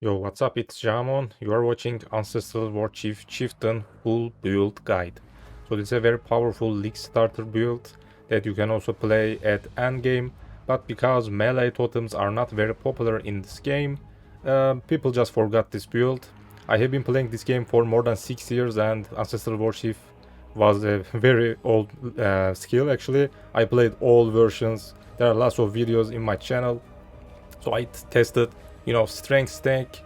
Yo, what's up? It's Jamon. You are watching Ancestral Warchief Chieftain Full Build Guide. So this is a very powerful league starter build that you can also play at endgame, but because melee totems are not very popular in this game, people just forgot this build. I have been playing this game for more than 6 years and Ancestral Warchief was a very old skill actually. I played all versions. There are lots of videos in my channel. So I tested, strength stack,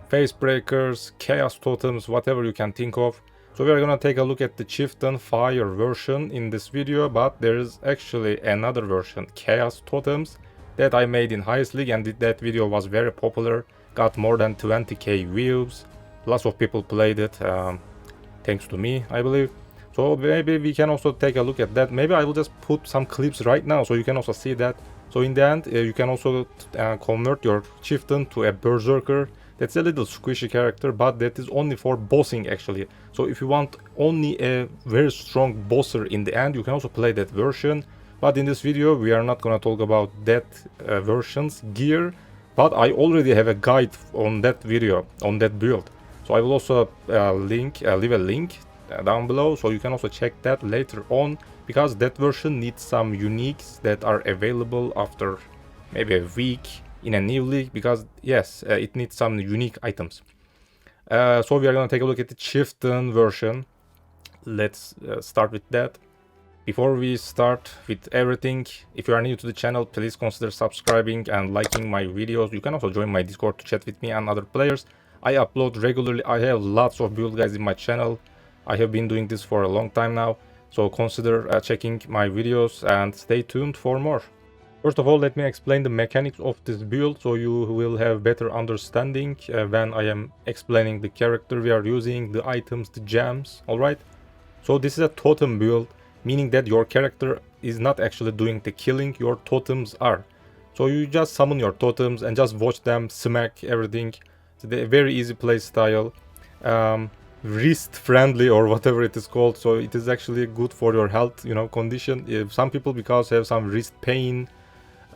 face breakers, chaos totems, whatever you can think of. So we are gonna take a look at the Chieftain Fire version in this video, but there is actually another version, Chaos Totems, that I made in highest league, and that video was very popular, got more than 20k views. Lots of people played it, thanks to me, I believe. So maybe we can also take a look at that. Maybe I will just put some clips right now so you can also see that. So in the end, you can also convert your Chieftain to a Berserker. That's a little squishy character, but that is only for bossing actually. So if you want only a very strong bosser in the end, you can also play that version. But in this video, we are not gonna talk about that version's gear. But I already have a guide on that video, on that build. So I will also leave a link down below, so you can also check that later on, because that version needs some uniques that are available after maybe a week in a new league, because yes, it needs some unique items. So we are gonna take a look at the Chieftain version. Let's start with that. Before we start with everything, if you are new to the channel, please consider subscribing and liking my videos. You can also join my Discord to chat with me and other players. I upload regularly. I have lots of build guides in my channel. I have been doing this for a long time now, so consider checking my videos and stay tuned for more. First of all, let me explain the mechanics of this build so you will have better understanding when I am explaining the character we are using, the items, the gems, alright? So this is a totem build, meaning that your character is not actually doing the killing, your totems are. So you just summon your totems and just watch them smack everything. It's a very easy play style. Wrist friendly or whatever it is called, so it is actually good for your health, condition. Some people because have some wrist pain,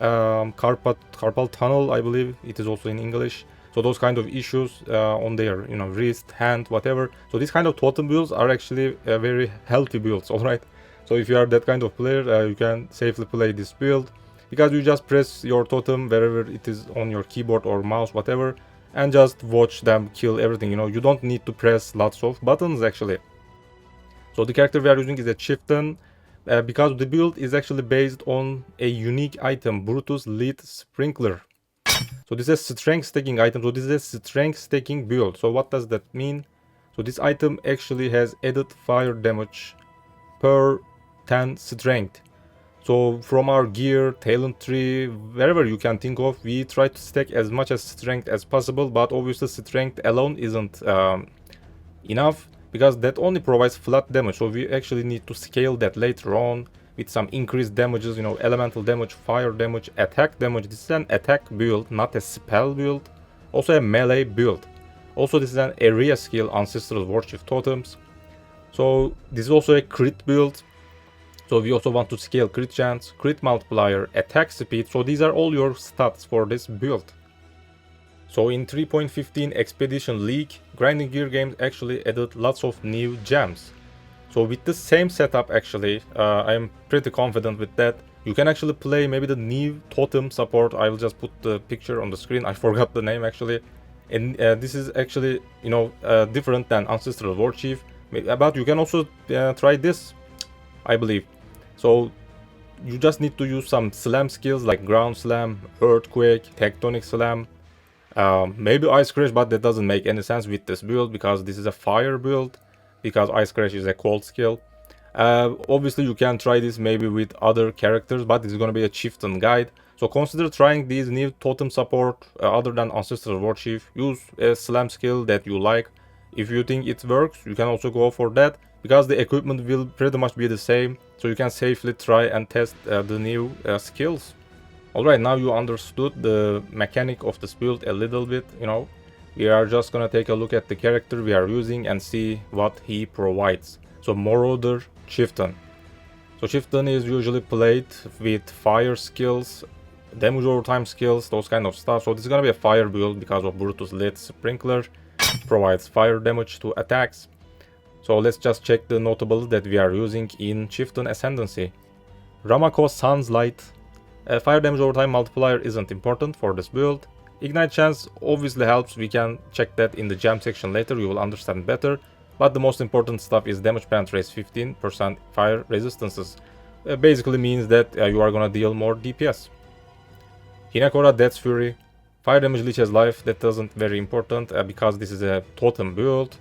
carpal tunnel, I believe it is also in English, so those kind of issues on their wrist, hand, whatever. So these kind of totem builds are actually very healthy builds, all right? So if you are that kind of player, you can safely play this build, because you just press your totem wherever it is on your keyboard or mouse, whatever, and just watch them kill everything. You don't need to press lots of buttons actually. So the character we are using is a Chieftain, because the build is actually based on a unique item, Brutus Lead Sprinkler. So this is a strength stacking item, so this is a strength stacking build. So what does that mean? So this item actually has added fire damage per 10 strength. So from our gear, talent tree, wherever you can think of, we try to stack as much as strength as possible, but obviously strength alone isn't enough, because that only provides flat damage. So we actually need to scale that later on with some increased damages, elemental damage, fire damage, attack damage. This is an attack build, not a spell build. Also a melee build. Also this is an area skill, Ancestral Warchief Totems. So this is also a crit build. So we also want to scale crit chance, crit multiplier, attack speed. So these are all your stats for this build. So in 3.15 Expedition League, grinding gear games actually added lots of new gems. So with the same setup actually, I am pretty confident with that. You can actually play maybe the new totem support. I will just put the picture on the screen. I forgot the name actually. And this is actually, different than Ancestral Warchief. But you can also try this, I believe. So you just need to use some slam skills like ground slam, earthquake, tectonic slam, maybe ice crash, but that doesn't make any sense with this build because this is a fire build, because ice crash is a cold skill. Obviously you can try this maybe with other characters, but this is going to be a Chieftain guide. So consider trying these new totem support other than Ancestral Warchief. Use a slam skill that you like. If you think it works, you can also go for that, because the equipment will pretty much be the same, so you can safely try and test the new skills. Alright, now you understood the mechanic of this build a little bit, We are just gonna take a look at the character we are using and see what he provides. So Marauder Chieftain. So Chieftain is usually played with fire skills damage over time skills, those kind of stuff. So this is gonna be a fire build because of Brutus Lit Sprinkler. Provides fire damage to attacks. So let's just check the notables that we are using in Chieftain Ascendancy. Ramako Sun's Light. Fire damage over time multiplier isn't important for this build. Ignite chance obviously helps, we can check that in the gem section later, you will understand better. But the most important stuff is damage penetrates 15% fire resistances. Basically means that you are gonna deal more DPS. Hinekora Death's Fury. Fire damage leeches life, that isn't very important because this is a totem build.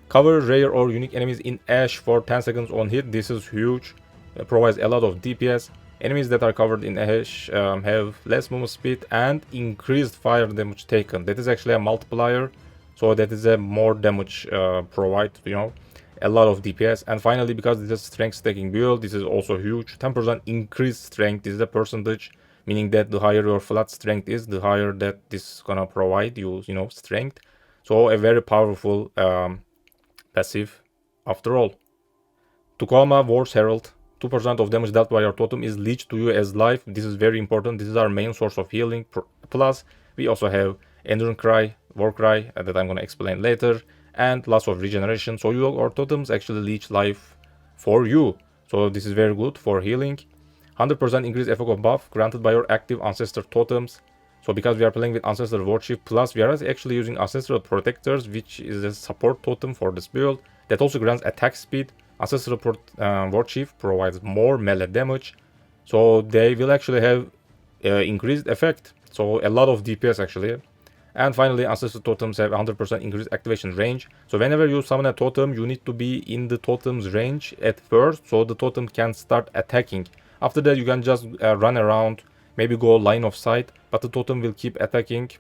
Cover rare or unique enemies in Ash for 10 seconds on hit, this is huge. Provides a lot of DPS. Enemies that are covered in Ash have less movement speed and increased fire damage taken. That is actually a multiplier, so that is a more damage provide, you know, a lot of DPS. And finally, because this is strength stacking build, this is also huge. 10% increased strength, this is a percentage, meaning that the higher your flat strength is, the higher that this is gonna provide you, you know, strength. So a very powerful passive after all. Tukoma War's Herald. 2% of damage dealt by your totem is leached to you as life. This is very important. This is our main source of healing. Plus, we also have Endurance Cry, War Cry, that I'm going to explain later, and loss of regeneration. So your totems actually leech life for you. So this is very good for healing. 100% increased effect of buff granted by your active Ancestral totems. So because we are playing with Ancestral Warchief, plus we are actually using Ancestral Protectors, which is a support totem for this build. That also grants attack speed. Ancestral Warchief provides more melee damage, so they will actually have increased effect, so a lot of DPS actually. And finally, Ancestral Totems have 100% increased activation range, so whenever you summon a totem, you need to be in the totem's range at first, so the totem can start attacking. After that, you can just run around, maybe go line of sight, but the totem will keep attacking,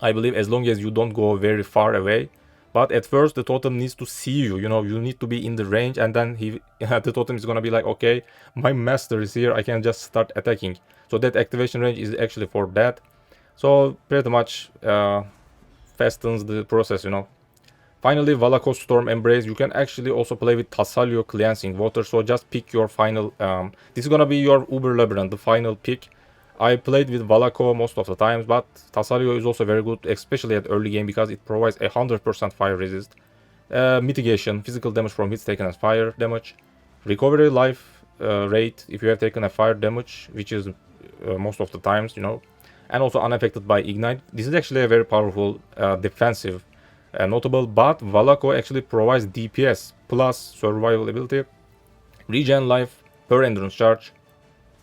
I believe, as long as you don't go very far away. But at first, the totem needs to see you, you know, you need to be in the range, and then the totem is gonna be like, okay, my master is here, I can just start attacking. So that activation range is actually for that. So pretty much fastens the process, you know. Finally, Valakos Storm Embrace. You can actually also play with Tassalio Cleansing Water, so just pick your final, this is gonna be your Uber Labyrinth, the final pick. I played with Valako most of the times, but Tassalio is also very good, especially at early game, because it provides 100% fire resist. Mitigation, physical damage from hits taken as fire damage. Recovery life rate, if you have taken a fire damage, which is most of the times, you know. And also unaffected by Ignite. This is actually a very powerful defensive notable, but Valako actually provides DPS plus survival ability. Regen life per endurance charge.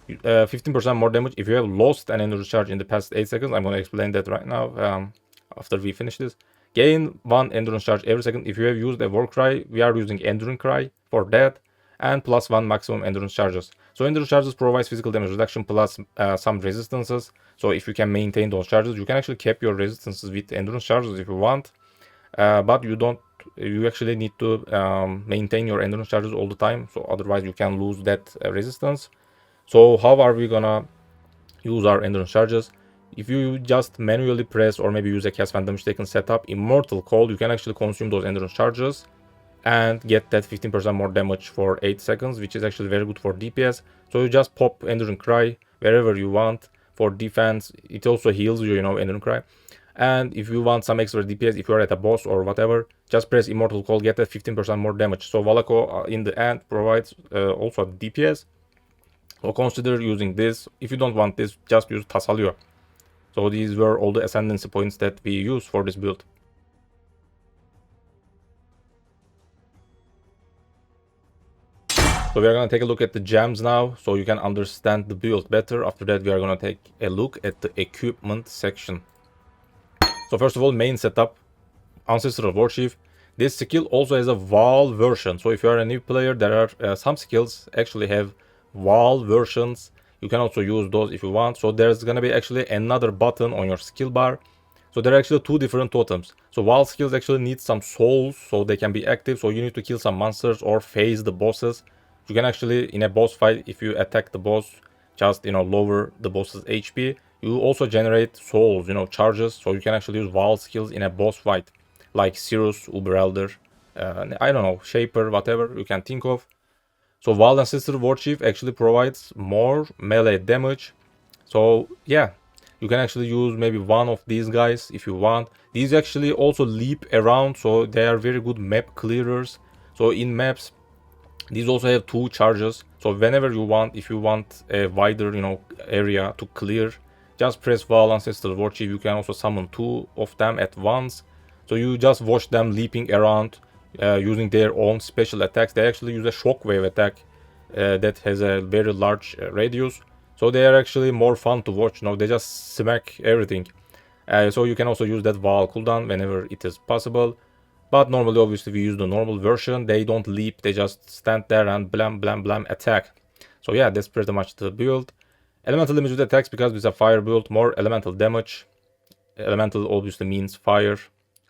15% more damage if you have lost an endurance charge in the past 8 seconds. I'm going to explain that right now after we finish this. Gain 1 endurance charge every second if you have used a War Cry. We are using Endurance Cry for that. And plus 1 maximum endurance charges. So endurance charges provides physical damage reduction plus some resistances. So if you can maintain those charges, you can actually cap your resistances with endurance charges if you want. But you actually need to maintain your endurance charges all the time. So otherwise you can lose that resistance. So how are we gonna use our endurance charges? If you just manually press or maybe use a cast fan damage taken setup, Immortal Call, you can actually consume those endurance charges and get that 15% more damage for 8 seconds, which is actually very good for DPS. So you just pop Endurance Cry wherever you want. For defense, it also heals you, you know, Endurance Cry. And if you want some extra DPS, if you're at a boss or whatever, just press Immortal Call, get that 15% more damage. So Valako in the end provides also DPS. So consider using this. If you don't want this, just use Tassalio. So these were all the Ascendancy points that we use for this build. So we are going to take a look at the gems now, so you can understand the build better. After that, we are going to take a look at the equipment section. So first of all, main setup, Ancestral Warchief. This skill also has a wall version. So if you are a new player, there are some skills actually have wall versions. You can also use those if you want. So there's gonna be actually another button on your skill bar. So there are actually 2 different totems. So wall skills actually need some souls so they can be active. So you need to kill some monsters or face the bosses. You can actually, in a boss fight, if you attack the boss, just, you know, lower the boss's HP. You also generate souls, you know, charges. So you can actually use wall skills in a boss fight, like Cirrus, Uber Elder, I don't know, Shaper, whatever you can think of. So Wild Ancestral Warchief actually provides more melee damage. So yeah, you can actually use maybe one of these guys if you want. These actually also leap around, so they are very good map clearers. So in maps, these also have 2 charges. So whenever you want, if you want a wider, area to clear, just press Val Ancestral Warchief. You can also summon 2 of them at once. So you just watch them leaping around, using their own special attacks. They actually use a shockwave attack that has a very large radius. So they are actually more fun to watch. They just smack everything. So you can also use that Val cooldown whenever it is possible. But normally, obviously, we use the normal version. They don't leap, they just stand there and blam, blam, blam, attack. So yeah, that's pretty much the build. Elemental damage with attacks, because it's a fire build, more elemental damage. Elemental obviously means fire,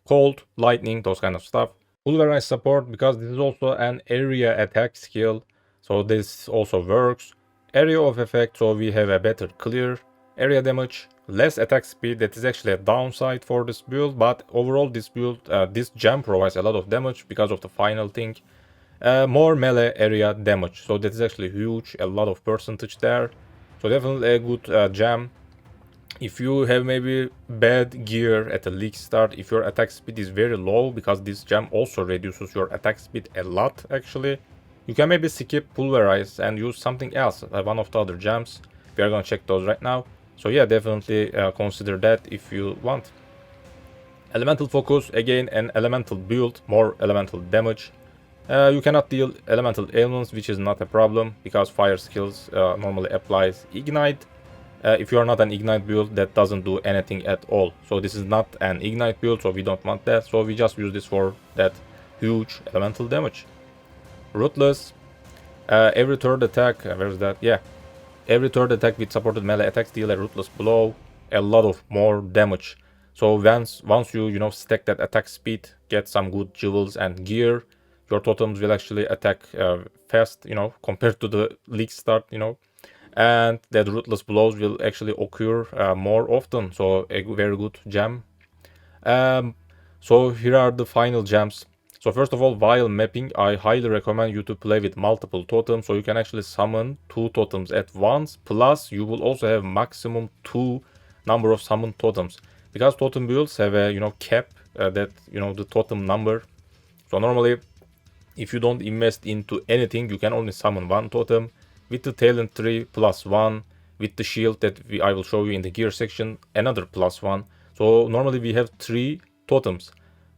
cold, lightning, those kind of stuff. Pulverize support, because this is also an area attack skill, so this also works. Area of effect, so we have a better clear. Area damage, less attack speed, that is actually a downside for this build, but overall this build, this gem provides a lot of damage because of the final thing. More melee area damage, so that is actually huge, a lot of percentage there. So definitely a good gem. If you have maybe bad gear at the league start, if your attack speed is very low, because this gem also reduces your attack speed a lot actually, you can maybe skip Pulverize and use something else, one of the other gems. We are gonna check those right now. So yeah, definitely consider that if you want. Elemental Focus, again an elemental build, more elemental damage. You cannot deal elemental ailments, which is not a problem, because fire skills normally applies Ignite. If you are not an Ignite build, that doesn't do anything at all. So this is not an Ignite build, so we don't want that. So we just use this for that huge elemental damage. Ruthless, every third attack, where's that? Yeah. Every third attack with supported melee attacks deal a ruthless blow, a lot of more damage. So once you stack that attack speed, get some good jewels and gear, your totems will actually attack fast, compared to the league start, and that ruthless blows will actually occur more often. So a very good gem. So here are the final gems. So first of all, while mapping, I highly recommend you to play with multiple totems, so you can actually summon 2 totems at once. Plus, you will also have maximum 2 number of summoned totems, because totem builds have a cap that the totem number. So normally, if you don't invest into anything, you can only summon 1 totem. With the talent tree, +1. With the shield that I will show you in the gear section, another +1. So normally we have 3 totems.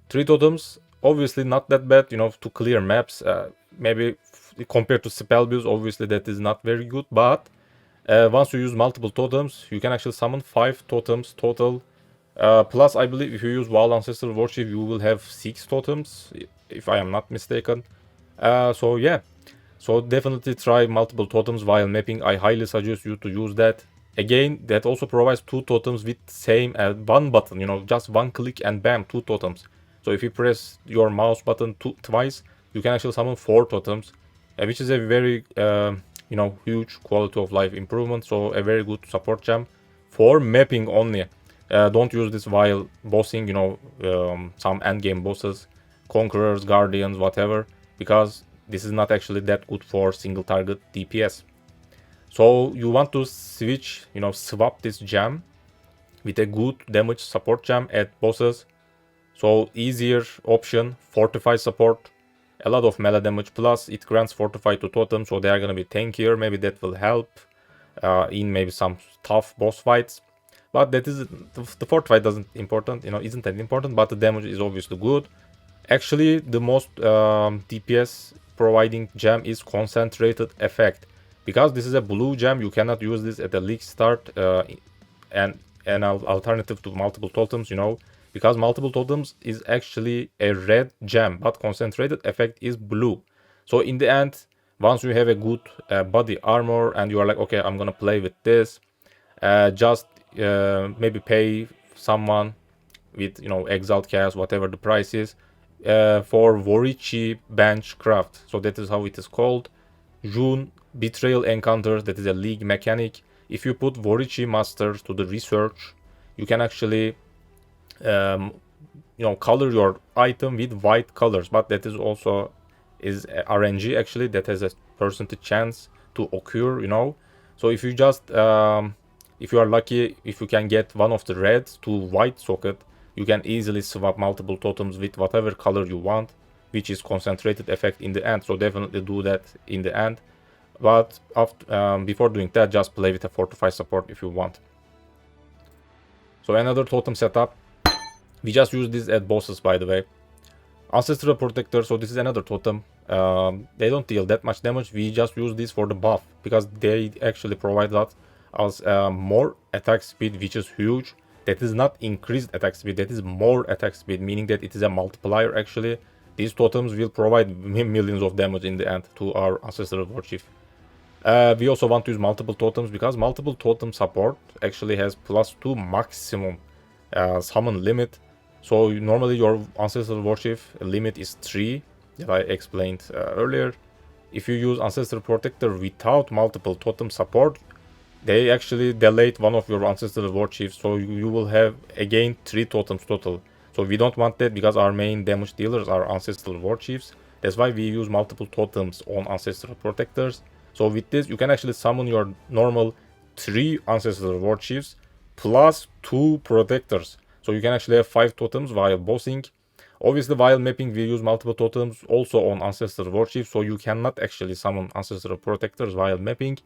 3 totems, obviously not that bad, to clear maps. Maybe compared to spell builds, obviously that is not very good. But once you use multiple totems, you can actually summon 5 totems total. Plus, I believe if you use Wild Ancestral Warchief, you will have 6 totems, if I am not mistaken. So yeah. So definitely try multiple totems while mapping. I highly suggest you to use that. Again, that also provides 2 totems with same one button, just one click and bam, 2 totems. So if you press your mouse button twice, you can actually summon 4 totems, which is a very huge quality of life improvement. So a very good support gem for mapping only. Don't use this while bossing, some endgame bosses, conquerors, guardians, whatever, because this is not actually that good for single target DPS. So you want to swap this gem with a good damage support gem at bosses. So easier option, Fortify support, a lot of melee damage, plus it grants Fortify to totems, so they are gonna be tankier. Maybe that will help in maybe some tough boss fights. But that is the Fortify isn't that important, but the damage is obviously good. Actually, the most DPS providing gem is Concentrated Effect. Because this is a blue gem, you cannot use this at the league start, and an alternative to multiple totems, because multiple totems is actually a red gem, but Concentrated Effect is blue. So in the end, once you have a good body armor and you are like, okay, I'm gonna play with this, just maybe pay someone with Exile cast, whatever the price is, for Warchief bench craft. So that is how it is called. June Betrayal Encounters, that is a league mechanic. If you put Warchief masters to the research, you can actually color your item with white colors, but that is also RNG actually, that has a percentage chance to occur. So if you just If you are lucky, if you can get one of the red to white socket, you can easily swap multiple totems with whatever color you want, which is concentrated effect in the end. So definitely do that in the end. But after, before doing that, just play with a fortify support if you want. So another totem setup. We just use this at bosses, by the way. Ancestral Protector, so this is another totem. They don't deal that much damage. We just use this for the buff because they actually provide us more attack speed, which is huge. That is not increased attack speed, that is more attack speed, meaning that it is a multiplier actually. These totems will provide millions of damage in the end to our Ancestral Warchief. We also want to use multiple totems because multiple totem support actually has +2 maximum summon limit. So normally your Ancestral Warchief limit is 3, that I explained earlier. If you use Ancestral Protector without multiple totem support, they actually delete one of your Ancestral Warchiefs, so you will have again 3 totems total. So we don't want that because our main damage dealers are Ancestral Warchiefs. That's why we use multiple totems on Ancestral Protectors. So with this, you can actually summon your normal 3 Ancestral Warchiefs plus 2 Protectors. So you can actually have 5 totems while bossing. Obviously, while mapping, we use multiple totems also on Ancestral Warchief, so you cannot actually summon Ancestral Protectors while mapping.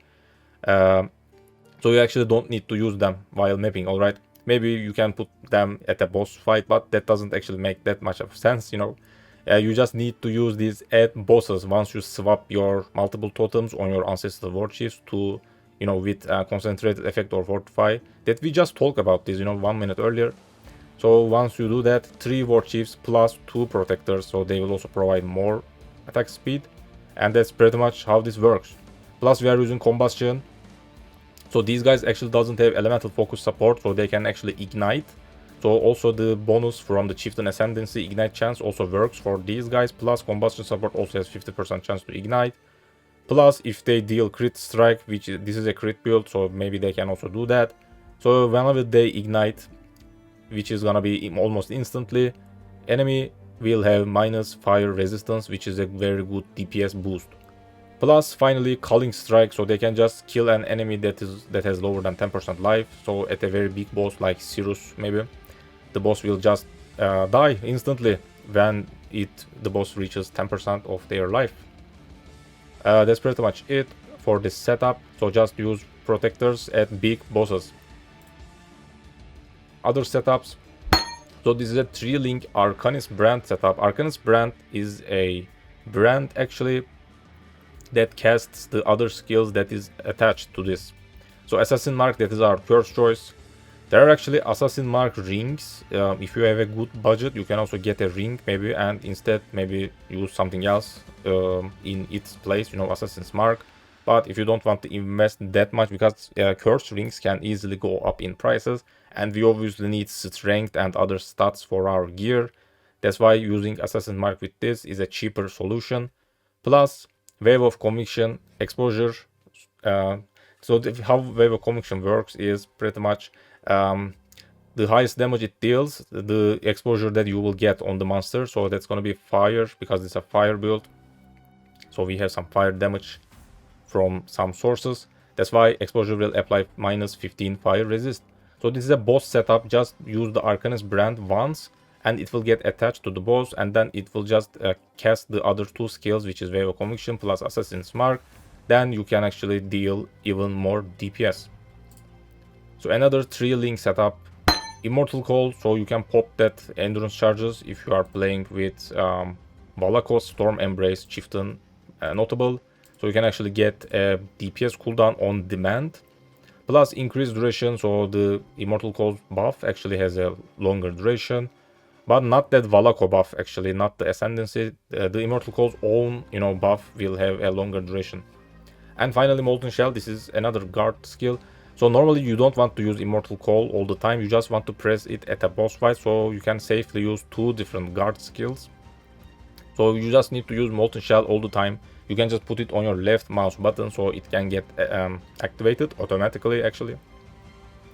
So you actually don't need to use them while mapping, alright? Maybe you can put them at a boss fight, but that doesn't actually make that much of sense, you know. You just need to use these at bosses once you swap your multiple totems on your Ancestral Warchiefs to, you know, with concentrated effect or fortify. That we just talked about this, you know, 1 minute earlier. So once you do that, 3 Warchiefs plus 2 Protectors, so they will also provide more attack speed. And that's pretty much how this works. Plus we are using Combustion. So these guys actually doesn't have elemental focus support, so they can actually ignite. So also the bonus from the Chieftain Ascendancy ignite chance also works for these guys. Plus combustion support also has 50% chance to ignite. Plus if they deal crit strike, which this is a crit build, so maybe they can also do that. So whenever they ignite, which is gonna be almost instantly, enemy will have minus fire resistance, which is a very good DPS boost. Plus finally Culling Strike, so they can just kill an enemy that has lower than 10% life. So at a very big boss like Cirrus maybe, the boss will just die instantly when the boss reaches 10% of their life. That's pretty much it for this setup, so just use Protectors at big bosses. Other setups, so this is a 3-link Arcanist brand setup. Arcanist brand is a brand actually that casts the other skills that is attached to this. So Assassin Mark, that is our first choice. There are actually Assassin Mark rings. If you have a good budget, you can also get a ring maybe, and instead maybe use something else in its place, you know, Assassin's Mark. But if you don't want to invest that much, because curse rings can easily go up in prices, and we obviously need strength and other stats for our gear. That's why using Assassin Mark with this is a cheaper solution. Plus Wave of Conviction exposure. So how Wave of Conviction works is pretty much the highest damage it deals, the exposure that you will get on the monster. So that's going to be fire because it's a fire build. So we have some fire damage from some sources. That's why exposure will apply minus 15 fire resist. So this is a boss setup. Just use the Arcanist brand once, and it will get attached to the boss, and then it will just cast the other 2 skills, which is Wave of Conviction plus Assassin's Mark. Then you can actually deal even more DPS. So another 3-link setup, Immortal Call, so you can pop that endurance charges if you are playing with Valakos, Storm Embrace, Chieftain notable. So you can actually get a DPS cooldown on demand. Plus increased duration, so the Immortal Call buff actually has a longer duration. But not that Valako buff, actually, not the Ascendancy. The Immortal Call's own, you know, buff will have a longer duration. And finally, Molten Shell. This is another guard skill. So normally you don't want to use Immortal Call all the time. You just want to press it at a boss fight, so you can safely use 2 different guard skills. So you just need to use Molten Shell all the time. You can just put it on your left mouse button, so it can get activated automatically, actually.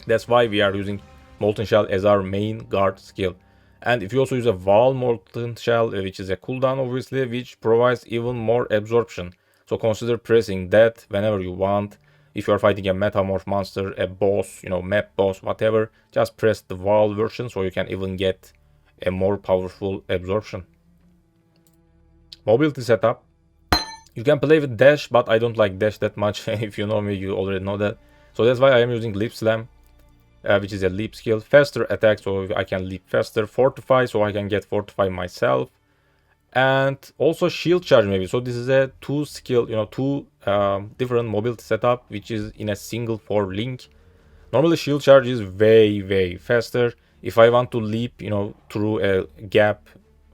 That's why we are using Molten Shell as our main guard skill. And if you also use a Val Molten Shell, which is a cooldown obviously, which provides even more absorption. So consider pressing that whenever you want. If you are fighting a metamorph monster, a boss, you know, map boss, whatever, just press the wall version so you can even get a more powerful absorption. Mobility setup. You can play with dash, but I don't like dash that much. If you know me, you already know that. So that's why I am using leap slam, which is a leap skill. Faster attack, so I can leap faster. Fortify, so I can get fortify myself. And also shield charge maybe. So this is a two skill, you know, two different mobility setup, which is in a single for link. Normally shield charge is way faster. If I want to leap, you know, through a gap,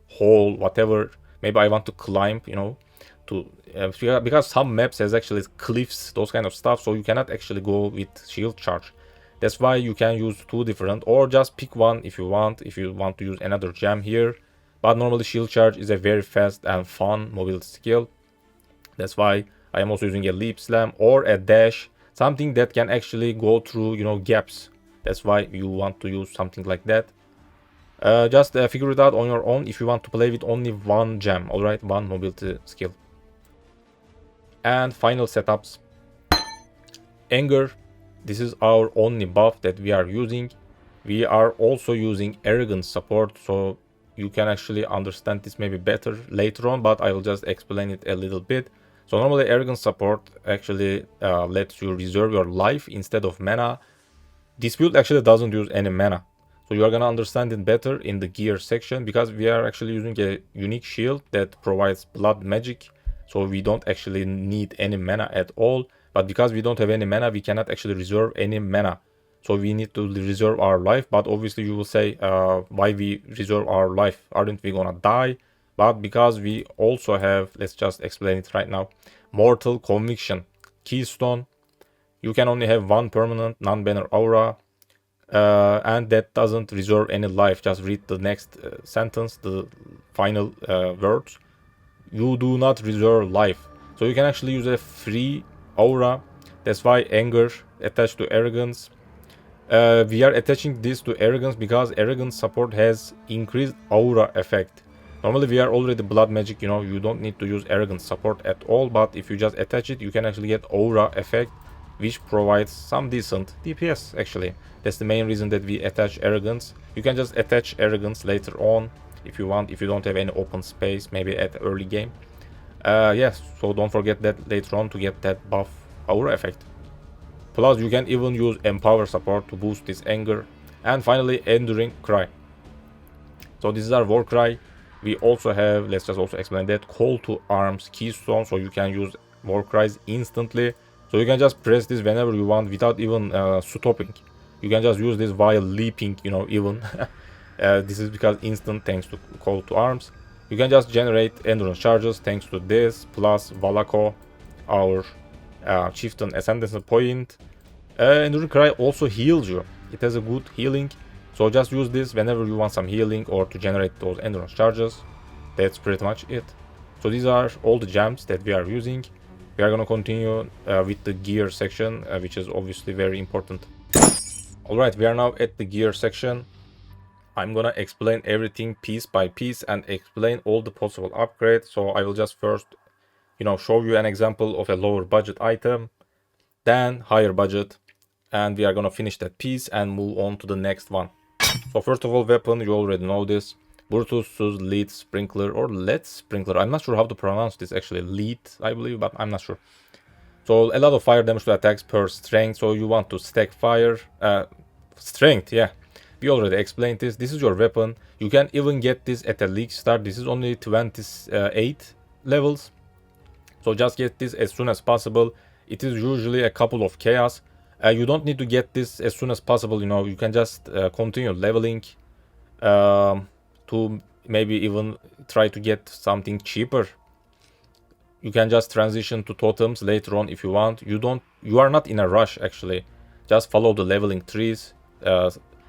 hole, whatever, maybe I want to climb, you know, to because some maps has actually cliffs, those kind of stuff, so you cannot actually go with shield charge. That's why you can use two different, or just pick one if you want to use another gem here. But normally shield charge is a very fast and fun mobility skill. That's why I am also using a leap slam or a dash, something that can actually go through, you know, gaps. That's why you want to use something like that. Just figure it out on your own if you want to play with only one gem, alright, one mobility skill. And final setups. Anger. This is our only buff that we are using. We are also using arrogance support, so you can actually understand this maybe better later on, but I will just explain it a little bit. So normally arrogance support actually lets you reserve your life instead of mana. This build actually doesn't use any mana, so you are gonna understand it better in the gear section, because we are actually using a unique shield that provides blood magic, so we don't actually need any mana at all. But because we don't have any mana, we cannot actually reserve any mana. So we need to reserve our life. But obviously you will say, why we reserve our life? Aren't we gonna die? But because we also have, let's just explain it right now, Mortal Conviction, Keystone. You can only have one permanent non-banner aura. And that doesn't reserve any life. Just read the next sentence, the final words. You do not reserve life. So you can actually use a free aura. That's why anger attached to arrogance. We are attaching this to arrogance because arrogance support has increased aura effect. Normally we are already blood magic, you know, you don't need to use arrogance support at all, but if you just attach it, you can actually get aura effect, which provides some decent DPS actually. That's the main reason that we attach arrogance. You can just attach arrogance later on if you want, if you don't have any open space, maybe at early game. Yes, so don't forget that later on to get that buff aura effect. Plus you can even use empower support to boost this anger. And finally enduring cry. So this is our war cry. We also have, let's just also explain that, call to arms keystone, so you can use war cries instantly. So you can just press this whenever you want without even stopping. You can just use this while leaping, you know, even. This is because instant thanks to call to arms. You can just generate endurance charges thanks to this, plus Valako, our Chieftain Ascendancy point. Enduring Cry also heals you. It has a good healing. So just use this whenever you want some healing or to generate those endurance charges. That's pretty much it. So these are all the gems that we are using. We are going to continue with the gear section, which is obviously very important. Alright, we are now at the gear section. I'm gonna explain everything piece by piece and explain all the possible upgrades. So I will just first, you know, show you an example of a lower budget item, then higher budget, and we are gonna finish that piece and move on to the next one. So first of all, weapon, you already know this. Brutus's lead sprinkler, or lead sprinkler. I'm not sure how to pronounce this actually. Lead, I believe, but I'm not sure. So a lot of fire damage to attacks per strength. So you want to stack fire. Strength, yeah. We already explained this. This is your weapon. You can even get this at a league start. This is only 28 levels. So just get this as soon as possible. It is usually a couple of chaos. You don't need to get this as soon as possible. You know, you can just continue leveling to maybe even try to get something cheaper. You can just transition to totems later on if you want. You are not in a rush actually. Just follow the leveling trees.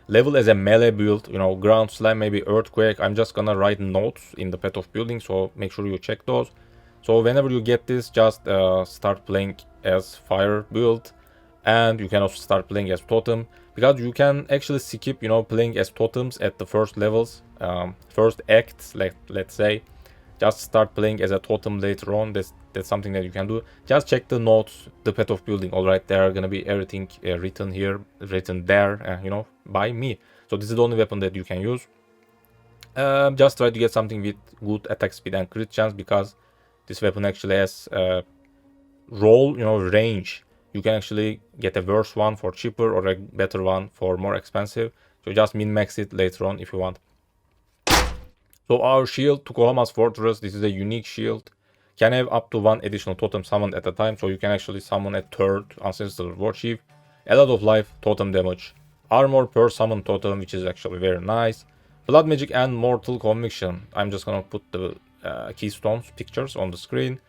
Level as a melee build, you know, ground slam, maybe earthquake. I'm just gonna write notes in the path of building, so make sure you check those. So whenever you get this, just start playing as fire build, and you can also start playing as totem, because you can actually skip, you know, playing as totems at the first levels, first acts, let's say. just start playing as a totem later on. That's something that you can do. Just check the notes, the path of building. All right, there are gonna be everything written here, written there, you know, by me. So this is the only weapon that you can use. Just try to get something with good attack speed and crit chance, because this weapon actually has roll, you know, range. You can actually get a worse one for cheaper or a better one for more expensive. So just min-max it later on if you want. So our shield, Tukohama's Fortress, this is a unique shield. Can have up to 1 additional totem summoned at a time, so you can actually summon a third Ancestral Warchief. A lot of life, totem damage. Armor per summon totem, which is actually very nice. Blood Magic and Mortal Conviction. I'm just gonna put the keystones pictures on the screen.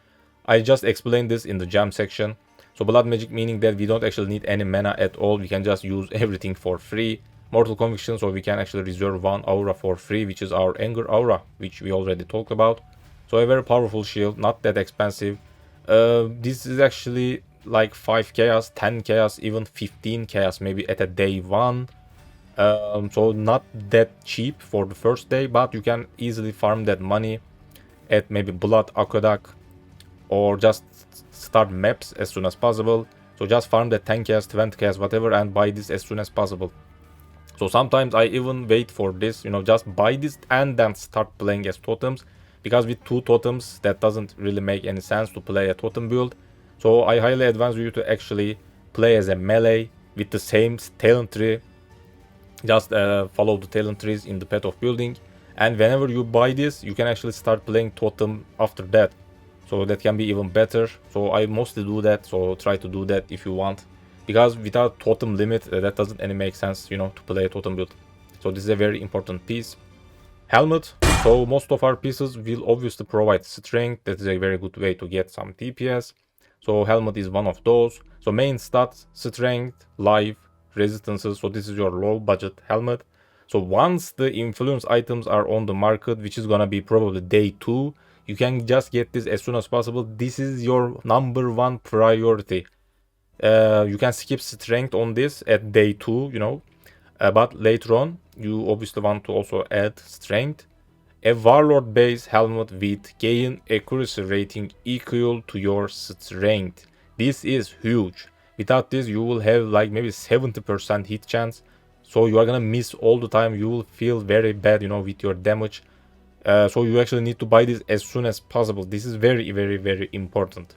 I just explained this in the gem section. So Blood Magic meaning that we don't actually need any mana at all. We can just use everything for free. Mortal Conviction, so we can actually reserve 1 aura for free, which is our Anger aura, which we already talked about. So a very powerful shield, not that expensive. This is actually like 5 chaos, 10 chaos, even 15 chaos maybe at a day 1. So not that cheap for the first day, but you can easily farm that money at maybe Blood Aqueduct, or just start maps as soon as possible. So just farm that 10 chaos, 20 chaos, whatever, and buy this as soon as possible. So sometimes I even wait for this, you know, just buy this and then start playing as totems, because with 2 totems that doesn't really make any sense to play a totem build. So I highly advise you to actually play as a melee with the same talent tree. Just follow the talent trees in the path of building, and whenever you buy this, you can actually start playing totem after that. So that can be even better. So I mostly do that, so try to do that if you want. Because without totem limit, that doesn't any make sense, you know, to play a totem build. So this is a very important piece. Helmet. So most of our pieces will obviously provide strength. That is a very good way to get some DPS. So helmet is one of those. So main stats, strength, life, resistances. So this is your low budget helmet. So once the influence items are on the market, which is gonna be probably day 2, you can just get this as soon as possible. This is your number 1 priority. You can skip strength on this at day 2, you know, but later on you obviously want to also add strength. A warlord base helmet with gain accuracy rating equal to your strength. This is huge. Without this you will have like maybe 70% hit chance, so you are gonna miss all the time. You will feel very bad, you know, with your damage. So you actually need to buy this as soon as possible. This is very, very, very important.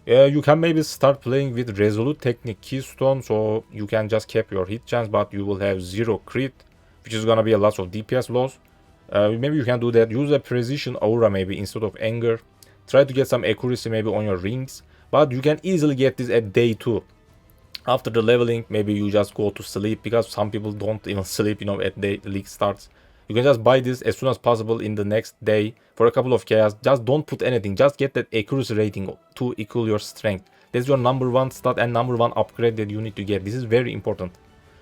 You can maybe start playing with Resolute Technique Keystone, so you can just cap your hit chance, but you will have 0 crit, which is gonna be a lot of DPS loss. Maybe you can do that. Use a Precision Aura maybe instead of Anger. Try to get some accuracy maybe on your rings, but you can easily get this at day 2. After the leveling, maybe you just go to sleep, because some people don't even sleep, you know, at the league starts. You can just buy this as soon as possible in the next day for a couple of chaos. Just don't put anything. Just get that accuracy rating to equal your strength. That's your number 1 stat and number 1 upgrade that you need to get. This is very important.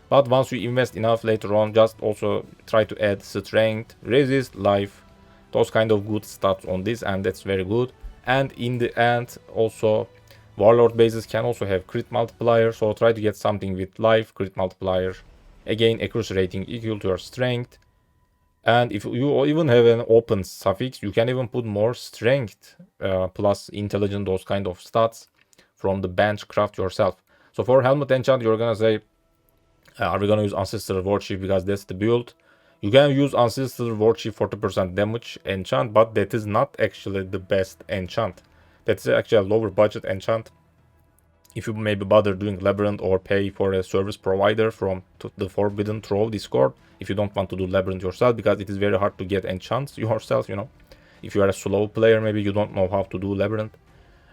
But once you invest enough later on, just also try to add strength, resist, life, those kind of good stats on this, and that's very good. And in the end, also warlord bases can also have crit multiplier, so try to get something with life, crit multiplier, again accuracy rating equal to your strength. And if you even have an open suffix, you can even put more strength plus intelligence, those kind of stats from the bench craft yourself. So for helmet enchant, you're gonna say, are we gonna use Ancestral Warchief because that's the build? You can use Ancestral Warchief 40% damage enchant, but that is not actually the best enchant. That's actually a lower budget enchant. If you maybe bother doing Labyrinth or pay for a service provider from the Forbidden Trove Discord, if you don't want to do Labyrinth yourself, because it is very hard to get enchants yourself, you know. If you are a slow player, maybe you don't know how to do Labyrinth.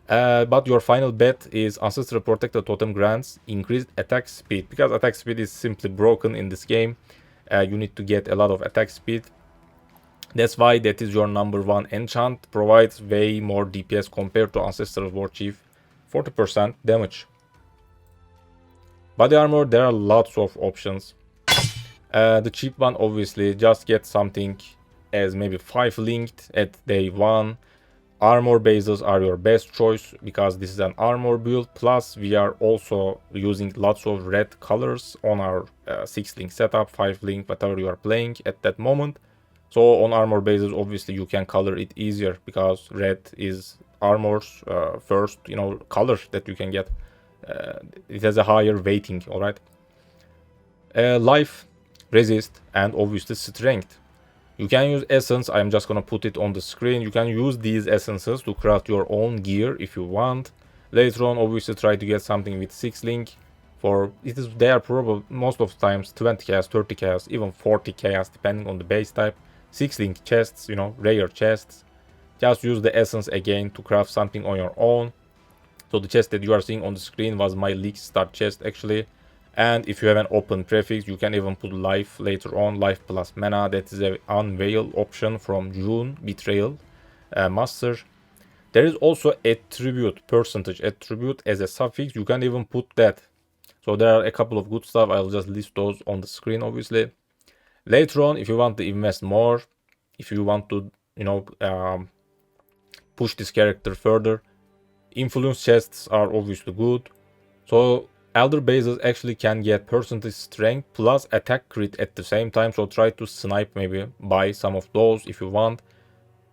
But your final bet is Ancestral Protected Totem grants increased attack speed, because attack speed is simply broken in this game. You need to get a lot of attack speed. That's why that is your number 1 enchant. Provides way more DPS compared to Ancestral Warchief. 40% damage. Body armor, there are lots of options. The cheap one, obviously, just get something as maybe 5 linked at day 1. Armor bases are your best choice, because this is an armor build. Plus, we are also using lots of red colors on our 6 link setup, 5 link, whatever you are playing at that moment. So on armor bases, obviously you can color it easier because red is armor's first, color that you can get. It has a higher weighting, all right. Life, resist, and obviously strength. You can use essence. I'm just gonna put it on the screen. You can use these essences to craft your own gear if you want. Later on, obviously try to get something with 6 link. For it is they are probably most of the times 20 chaos, 30 chaos, even 40 chaos depending on the base type. 6 link chests, rare chests. Just use the essence again to craft something on your own. So the chest that you are seeing on the screen was my leak start chest actually. And if you have an open prefix, you can even put life later on, life plus mana. That is an unveil option from June Betrayal Master. There is also attribute, percentage attribute as a suffix. You can even put that. So there are a couple of good stuff. I'll just list those on the screen, obviously. Later on, if you want to invest more, if you want to, push this character further, influence chests are obviously good. So elder bases actually can get percentage strength plus attack crit at the same time. So try to snipe, maybe buy some of those if you want.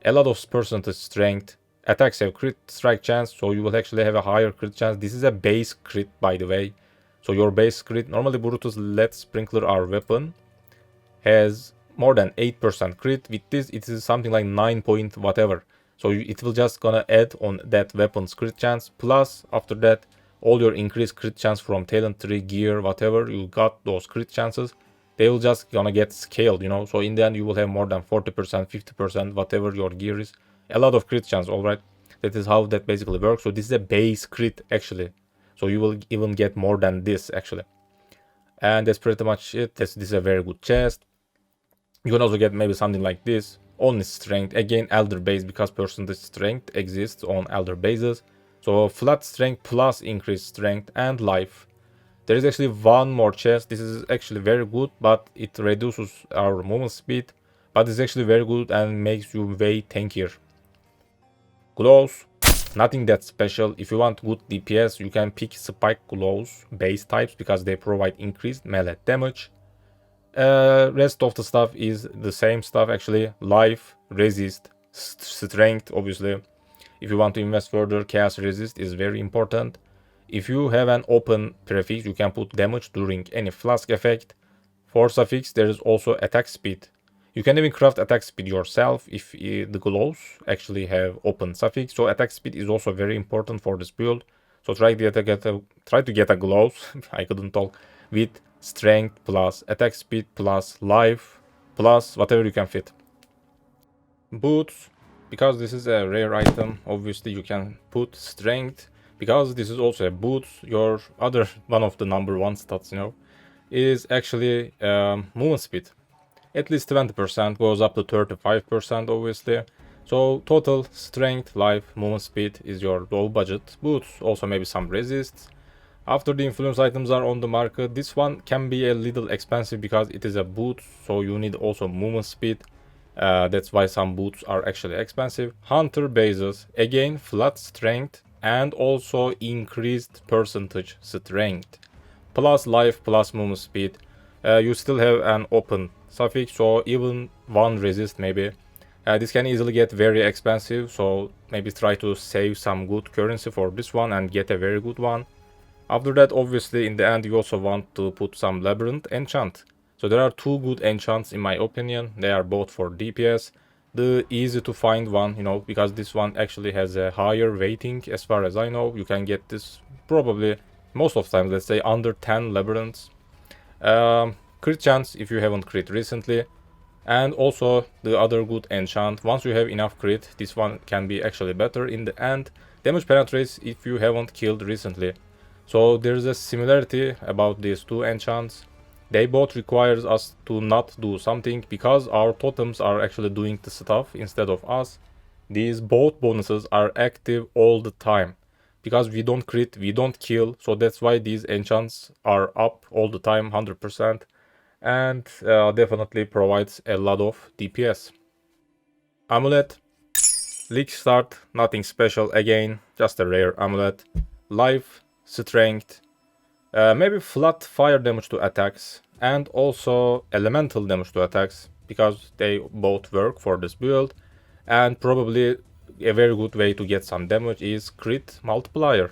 A lot of percentage strength. Attacks have crit strike chance, so you will actually have a higher crit chance. This is a base crit, by the way. So your base crit, normally Brutus Let Sprinkler, our weapon, has more than 8% crit. With this, it is something like 9 point whatever. So it will just gonna add on that weapon's crit chance. Plus, after that, all your increased crit chance from talent tree, gear, whatever, you got those crit chances. They will just gonna get scaled, So in the end, you will have more than 40%, 50%, whatever your gear is. A lot of crit chance, alright? That is how that basically works. So this is a base crit, actually. So you will even get more than this, actually. And that's pretty much it. This is a very good chest. You can also get maybe something like this. Only strength. Again, elder base, because percentage strength exists on elder bases. So flat strength plus increased strength and life. There is actually one more chest. This is actually very good, but it reduces our movement speed. But it's actually very good and makes you way tankier. Glows. Nothing that special. If you want good DPS, you can pick spike glows base types because they provide increased melee damage. Rest of the stuff is the same stuff actually. Life, resist, strength, obviously. If you want to invest further, chaos resist is very important. If you have an open prefix, you can put damage during any flask effect. For suffix, there is also attack speed. You can even craft attack speed yourself if the glows actually have open suffix. So attack speed is also very important for this build. So try to get a glows. I couldn't talk, with strength plus attack speed plus life plus whatever you can fit. Boots, because this is a rare item, obviously you can put strength. Because this is also a boot, your other one of the number one stats, is actually movement speed. At least 20%, goes up to 35%, obviously. So total strength, life, movement speed is your low budget boots. Also maybe some resists. After the influence items are on the market, this one can be a little expensive because it is a boot, so you need also movement speed. That's why some boots are actually expensive. Hunter bases, again flat strength and also increased percentage strength. Plus life, plus movement speed. You still have an open suffix, so even one resist maybe. This can easily get very expensive, so maybe try to save some good currency for this one and get a very good one. After that, obviously, in the end, you also want to put some Labyrinth enchant. So there are two good enchants in my opinion. They are both for DPS. The easy to find one, because this one actually has a higher weighting as far as I know. You can get this probably most of the time, let's say under 10 Labyrinths. Crit chance if you haven't crit recently. And also the other good enchant, once you have enough crit, this one can be actually better in the end. Damage penetrates if you haven't killed recently. So there's a similarity about these two enchants. They both requires us to not do something because our totems are actually doing the stuff instead of us. These both bonuses are active all the time. Because we don't crit, we don't kill, so that's why these enchants are up all the time, 100%. And definitely provides a lot of DPS. Amulet. League start, nothing special again, just a rare amulet. Life, strength, maybe flat fire damage to attacks, and also elemental damage to attacks, because they both work for this build. And probably a very good way to get some damage is crit multiplier.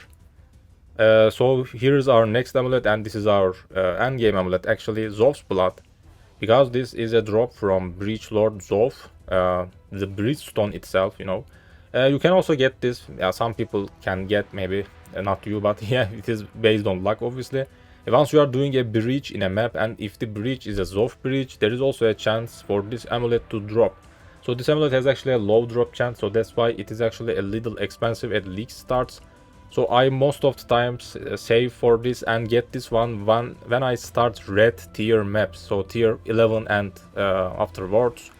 So here's our next amulet, and this is our endgame amulet actually, Zof's Blood. Because this is a drop from Breach Lord Zof, the Bridgestone itself, you know. You can also get this, some people can get, maybe not you, but yeah, it is based on luck obviously. Once you are doing a breach in a map, and if the breach is a Zof breach, there is also a chance for this amulet to drop. So this amulet has actually a low drop chance, so that's why it is actually a little expensive at league starts. So I most of the times save for this and get this one when I start red tier maps, so tier 11 and afterwards.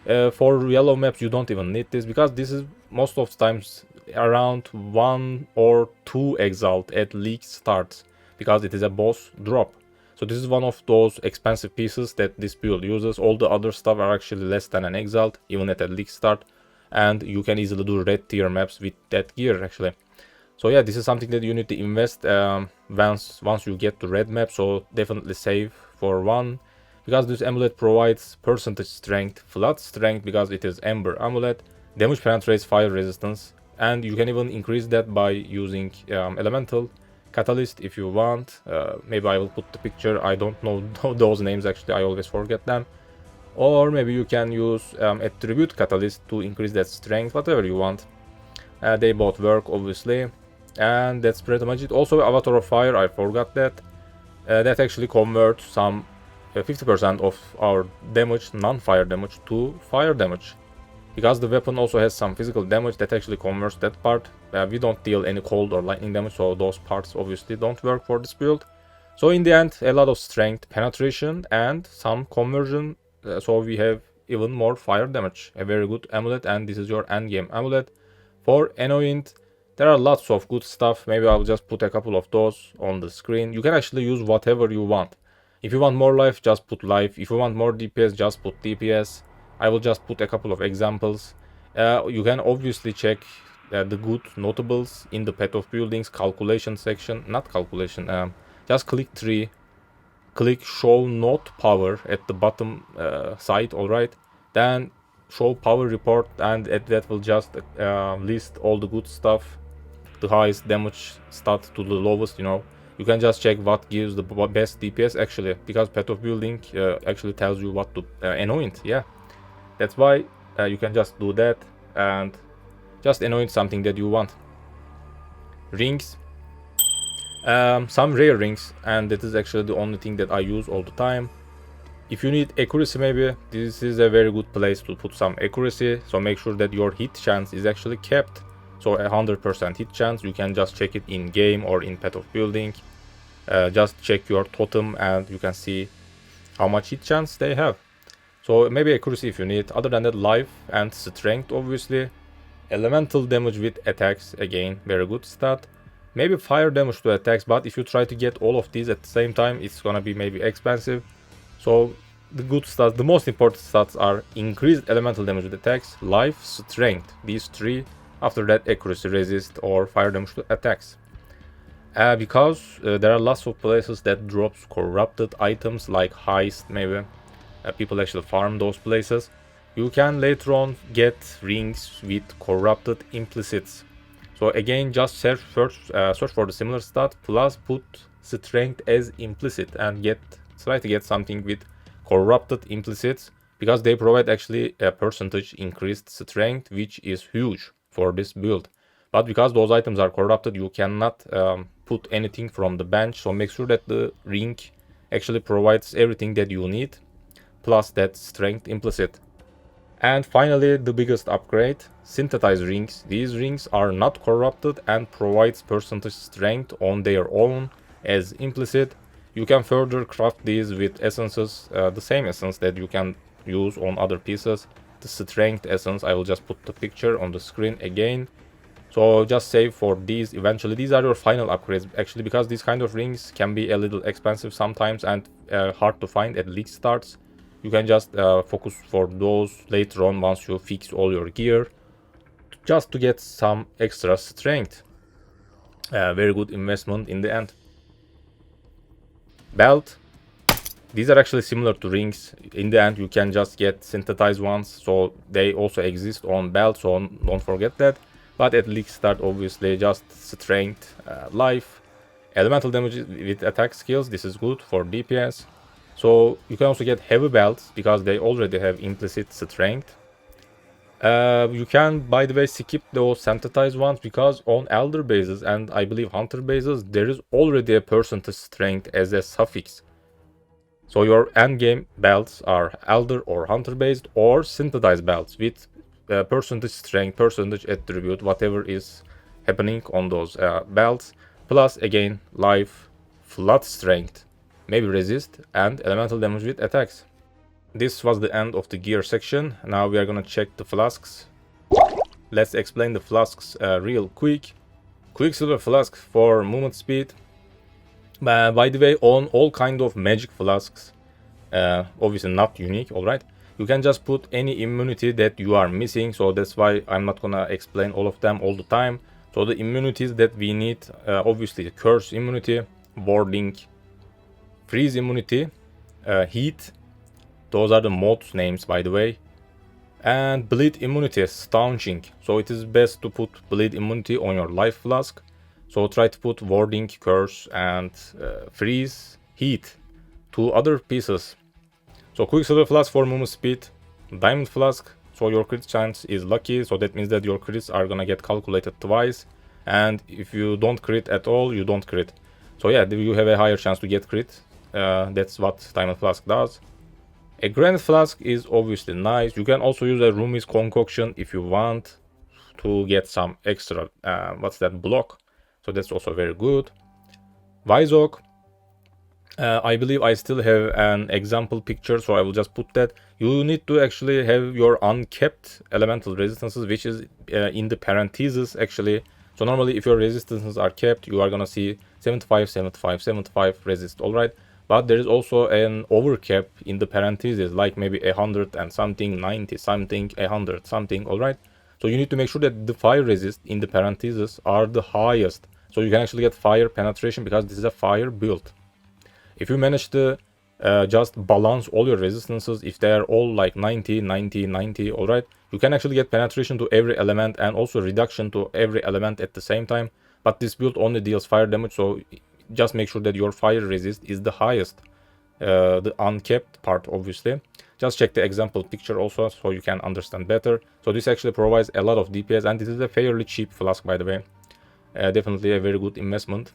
For yellow maps you don't even need this, because this is most of the times around 1 or 2 exiled at league starts, because it is a boss drop. So this is one of those expensive pieces that this build uses. All the other stuff are actually less than an exiled, even at a league start, and you can easily do red tier maps with that gear actually. So yeah, this is something that you need to invest once you get to red map, so definitely save for one. Because this amulet provides percentage strength, flood strength because it is Ember amulet, damage penetrates fire resistance, and you can even increase that by using elemental catalyst if you want. Maybe I will put the picture, I don't know those names actually, I always forget them. Or maybe you can use attribute catalyst to increase that strength, whatever you want. They both work obviously. And that's pretty much it. Also Avatar of Fire, I forgot that. That actually converts some 50% of our damage, non-fire damage, to fire damage. Because the weapon also has some physical damage, that actually converts that part. We don't deal any cold or lightning damage, so those parts obviously don't work for this build. So in the end, a lot of strength, penetration, and some conversion. So we have even more fire damage. A very good amulet, and this is your endgame amulet. For Anoint, there are lots of good stuff. Maybe I'll just put a couple of those on the screen. You can actually use whatever you want. If you want more life, just put life. If you want more DPS, just put DPS. I will just put a couple of examples. You can obviously check the good notables in the Path of Buildings calculation section. Not calculation, just click 3. Click show note power at the bottom side, alright? Then show power report, and that will just list all the good stuff. The highest damage stat to the lowest, you know. You can just check what gives the best DPS actually, because Path of Building actually tells you what to anoint. Yeah, that's why you can just do that and just anoint something that you want. Rings, some rare rings, and that is actually the only thing that I use all the time. If you need accuracy, maybe this is a very good place to put some accuracy, so make sure that your hit chance is actually kept. So 100% hit chance, you can just check it in game or in Path of Building. Just check your totem and you can see how much hit chance they have. So maybe accuracy if you need. Other than that, life and strength obviously. Elemental damage with attacks, again, very good stat. Maybe fire damage to attacks, but if you try to get all of these at the same time, it's gonna be maybe expensive. So the good stats, the most important stats are increased elemental damage with attacks, life, strength, these three. After that, accuracy, resist, or fire damage to attacks. Because there are lots of places that drops corrupted items like heist, maybe. People actually farm those places. You can later on get rings with corrupted implicits. So again, just search for the similar stat, plus put strength as implicit and try to get something with corrupted implicits, because they provide actually a percentage increased strength, which is huge for this build. But because those items are corrupted, you cannot put anything from the bench, so make sure that the ring actually provides everything that you need, plus that strength implicit. And finally, the biggest upgrade, synthesized rings. These rings are not corrupted and provides percentage strength on their own as implicit. You can further craft these with essences, the same essence that you can use on other pieces. The strength essence, I will just put the picture on the screen again. So just save for these eventually. These are your final upgrades actually, because these kind of rings can be a little expensive sometimes and hard to find at league starts. You can just focus for those later on once you fix all your gear, just to get some extra strength. Very good investment in the end. Belt. these are actually similar to rings. In the end, you can just get synthesized ones, so they also exist on belts, so don't forget that. But at least start, obviously, just strength, life, elemental damage with attack skills. This is good for DPS. So you can also get heavy belts because they already have implicit strength. You can, by the way, skip those synthesized ones because on elder bases and I believe hunter bases, there is already a percentage strength as a suffix. So your endgame belts are elder or hunter based or synthesized belts with percentage strength, percentage attribute, whatever is happening on those belts. Plus again, life, flood strength, maybe resist, and elemental damage with attacks. This was the end of the gear section. Now we are gonna check the flasks. Let's explain the flasks real quick. Quicksilver flask for movement speed. By the way, on all kind of magic flasks, obviously not unique, alright? You can just put any immunity that you are missing, so that's why I'm not gonna explain all of them all the time. So the immunities that we need, obviously the curse immunity, warding, freeze immunity, heat, those are the mods names by the way, and bleed immunity, staunching. So it is best to put bleed immunity on your life flask. So try to put warding, curse, and freeze, heat, 2 other pieces. So quicksilver flask for movement speed, diamond flask, so your crit chance is lucky, so that means that your crits are gonna get calculated twice, and if you don't crit at all, you don't crit. So yeah, you have a higher chance to get crit. That's what diamond flask does. A grand flask is obviously nice. You can also use a Rumi's concoction if you want to get some extra block. So that's also very good. Vise, I believe I still have an example picture, so I will just put that. You need to actually have your unkept elemental resistances, which is in the parentheses actually. So normally if your resistances are kept, you are gonna see 75, 75, 75 resist, alright? But there is also an overcap in the parentheses, like maybe 100 and something, 90 something, 100 something, alright? So you need to make sure that the fire resist in the parentheses are the highest. So you can actually get fire penetration because this is a fire build. If you manage to just balance all your resistances, if they are all like 90, 90, 90, alright, you can actually get penetration to every element and also reduction to every element at the same time. But this build only deals fire damage, so just make sure that your fire resist is the highest. The unkept part, obviously. Just check the example picture also so you can understand better. So this actually provides a lot of DPS, and this is a fairly cheap flask, by the way. Definitely a very good investment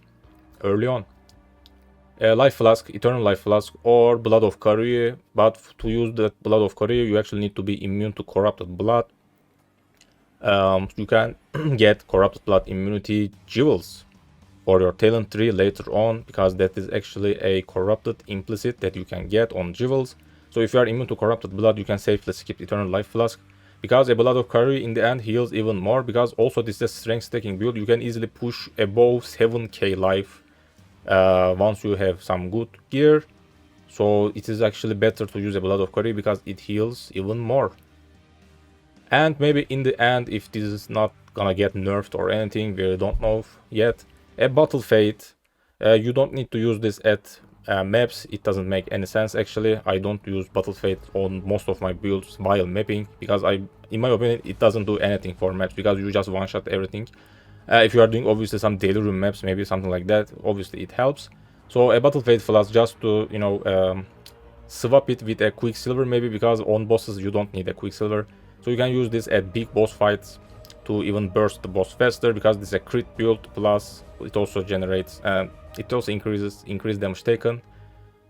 early on. Life flask, eternal life flask, or blood of Karui. But to use that blood of Karui, you actually need to be immune to corrupted blood. You can get corrupted blood immunity jewels for your talent tree later on, because that is actually a corrupted implicit that you can get on jewels. So if you are immune to corrupted blood, you can safely skip eternal life flask, because a blood of Karui in the end heals even more, because also this is a strength stacking build. You can easily push above 7k life once you have some good gear. So it is actually better to use a blood of Karui because it heals even more. And maybe in the end, if this is not gonna get nerfed or anything, we don't know yet, a Battle Fate, you don't need to use this at maps. It doesn't make any sense actually. I don't use Battle Fate on most of my builds while mapping, because in my opinion, it doesn't do anything for maps, because you just one-shot everything. If you are doing obviously some daily room maps, maybe something like that, obviously it helps. So a Battle Fate flask just to, you know, swap it with a Quicksilver maybe, because on bosses you don't need a Quicksilver. So you can use this at big boss fights to even burst the boss faster, because this is a crit build, plus it also generates, it also increased damage taken.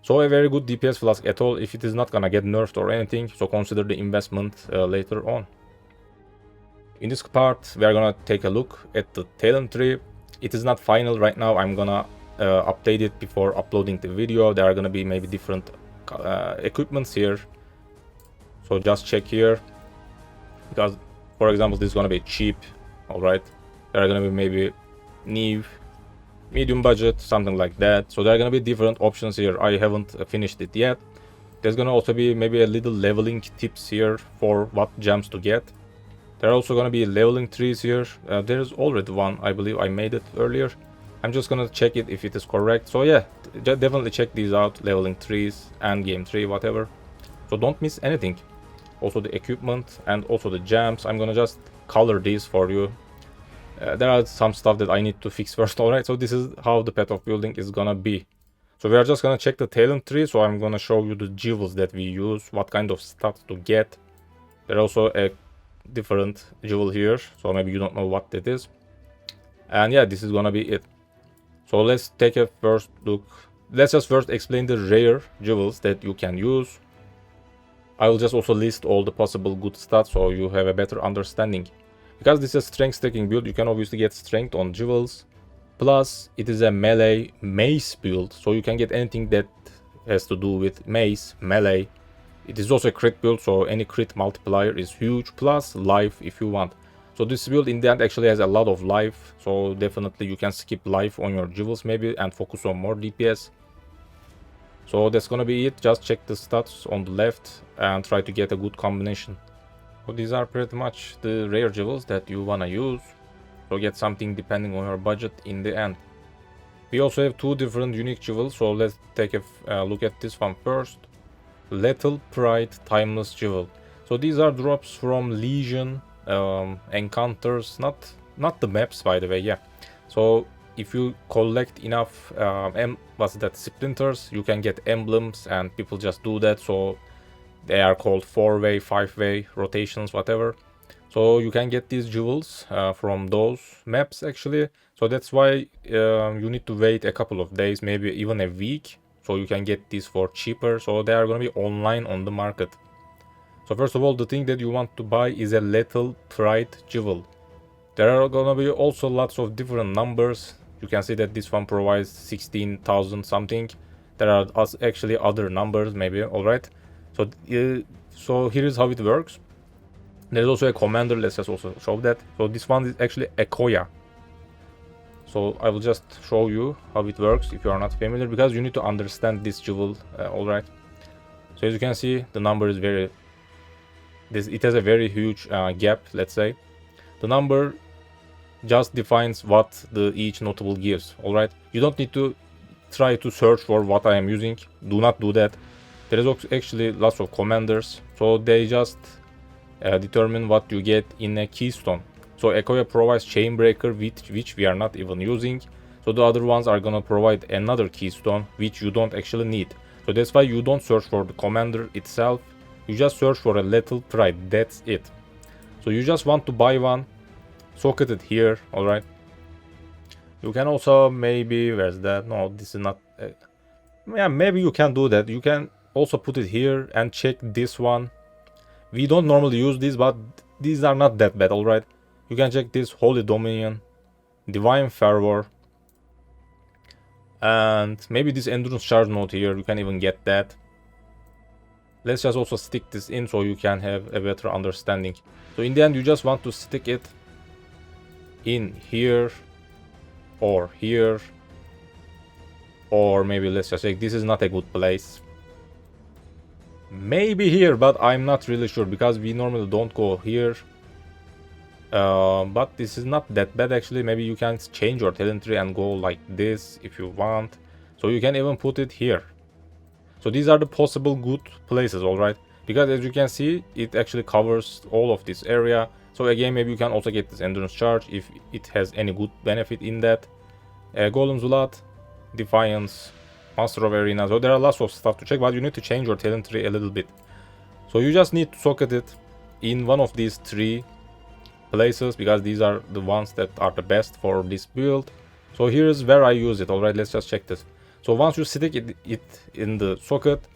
So a very good DPS flask at all, if it is not gonna get nerfed or anything, so consider the investment later on. In this part, we are gonna take a look at the talent tree. It is not final right now, I'm gonna update it before uploading the video. There are gonna be maybe different equipments here, so just check here, because for example this is gonna be cheap, alright. There are gonna be maybe Neve, medium budget, something like that. So there are gonna be different options here. I haven't finished it yet. There's gonna also be maybe a little leveling tips here for what gems to get. There are also gonna be leveling trees here. There's already one, I believe I made it earlier. I'm just gonna check it if it is correct. So yeah, definitely check these out. Leveling 3s and game 3, whatever. So don't miss anything. Also the equipment and also the gems. I'm gonna just color these for you. There are some stuff that I need to fix first. Alright, so this is how the path of building is gonna be. So we are just gonna check the talent tree. So I'm gonna show you the jewels that we use, what kind of stats to get. There's also a different jewel here, so maybe you don't know what that is. And yeah, this is gonna be it. So let's take a first look. Let's just first explain the rare jewels that you can use. I will just also list all the possible good stats so you have a better understanding. Because this is a strength stacking build, you can obviously get strength on jewels. Plus, it is a melee mace build, so you can get anything that has to do with mace, melee. It is also a crit build, so any crit multiplier is huge, plus life if you want. So this build in the end actually has a lot of life, so definitely you can skip life on your jewels maybe and focus on more DPS. So that's gonna be it. Just check the stats on the left and try to get a good combination. So these are pretty much the rare jewels that you wanna use. So get something depending on your budget in the end. We also have two different unique jewels, so let's take a look at this one first. Lethal Pride Timeless Jewel. So these are drops from Legion encounters, not the maps by the way, yeah. So if you collect enough splinters, you can get emblems, and people just do that. So they are called 4-way, 5-way rotations, whatever. So you can get these jewels from those maps actually. So that's why you need to wait a couple of days, maybe even a week. So you can get these for cheaper. So they are going to be online on the market. So first of all, the thing that you want to buy is a Lethal Pride Jewel. There are going to be also lots of different numbers. You can see that this one provides 16,000 something. There are actually other numbers maybe, alright. So here is how it works. There's also a commander, let's just also show that. So this one is actually Ekoya. So I will just show you how it works if you are not familiar, because you need to understand this jewel, alright. So as you can see, the number is it has a very huge gap, let's say. The number just defines what each notable gives, alright. You don't need to try to search for what I am using, do not do that. There is actually lots of commanders, so they just determine what you get in a keystone. So Ekoya provides Chainbreaker, which we are not even using. So the other ones are gonna provide another keystone, which you don't actually need. So that's why you don't search for the commander itself. You just search for a Lethal Pride, that's it. So you just want to buy one, socket it here, alright. You can also maybe, where's that? No, this is not, yeah, maybe you can do that. You can also put it here and check this one. We don't normally use these, but these are not that bad, alright. You can check this Holy Dominion, Divine Fervor, and maybe this Endurance Charge Note here, you can even get that. Let's just also stick this in so you can have a better understanding. So in the end, you just want to stick it in here, or here, or maybe let's just say this is not a good place. Maybe here, but I'm not really sure, because we normally don't go here. But this is not that bad actually. Maybe you can change your talent tree and go like this if you want. So you can even put it here. So these are the possible good places, alright. Because as you can see, it actually covers all of this area. So again, maybe you can also get this endurance charge if it has any good benefit in that. Golem Zulat, Defiance, Master of Arena. So there are lots of stuff to check, but you need to change your talent tree a little bit. So you just need to socket it in one of these three places, because these are the ones that are the best for this build. So here is where I use it, alright. Let's just check this. So once you stick it in the socket,